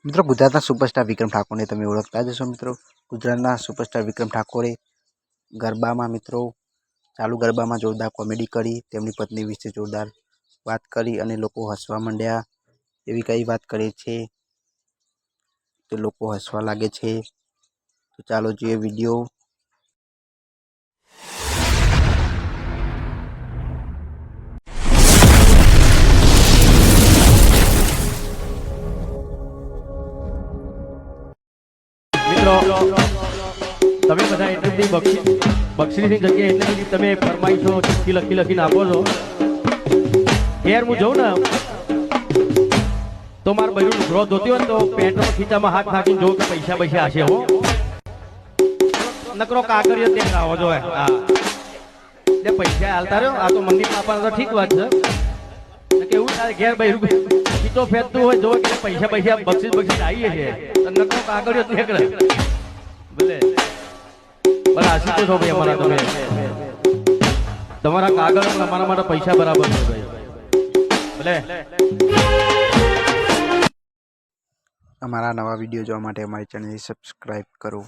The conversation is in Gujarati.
મિત્રો ગુજરાતના સુપરસ્ટાર વિક્રમ ઠાકોરને તમે ઓળખતા જ હશો મિત્રો। ગુજરાતના સુપરસ્ટાર વિક્રમ ઠાકોરે ગરબામાં મિત્રો ચાલુ ગરબામાં જોરદાર કોમેડી કરી, તેમની પત્ની વિશે જોરદાર વાત કરી અને લોકો હસવા માંડ્યા। એવી કઈ વાત કરે છે તો લોકો હસવા લાગે છે। તો ચાલો જોઈએ વિડીયો। મિત્રો તમે બધા એટલી બધી બક્ષીસની જગ્યાએ એટલી બધી તમે ફરમાઈશો ચિઠ્ઠી લખીને આપો છો। ઘેર હું જોઉં ને તો મારા બહેરું ગ્રોથ હોતી હોય ને તો પેટ્રોલ ખીચામાં હાથ નાખીને જોઉં કે પૈસા હશે હો, નકરો કાગળિયો દેખાવો જોઈએ। હા એટલે પૈસા હાલતા રહ્યો, આ તો મંદિર આપવાના તો ઠીક વાત છે કે એવું થાય ઘેર બહેરું ખીચો ફેંકતું હોય જોવે કે પૈસા બક્ષીસ આવીએ છે તો નકરો કાગળિયો નીકળે ભલે ભલે આશીતો છો ભાઈ અમારા તમે તમારા કાગળ અમારા માટે પૈસા બરાબર છે ભાઈ ભલે। અમારા નવા વિડીયો જોવા માટે અમારી ચેનલને સબસ્ક્રાઇબ કરો।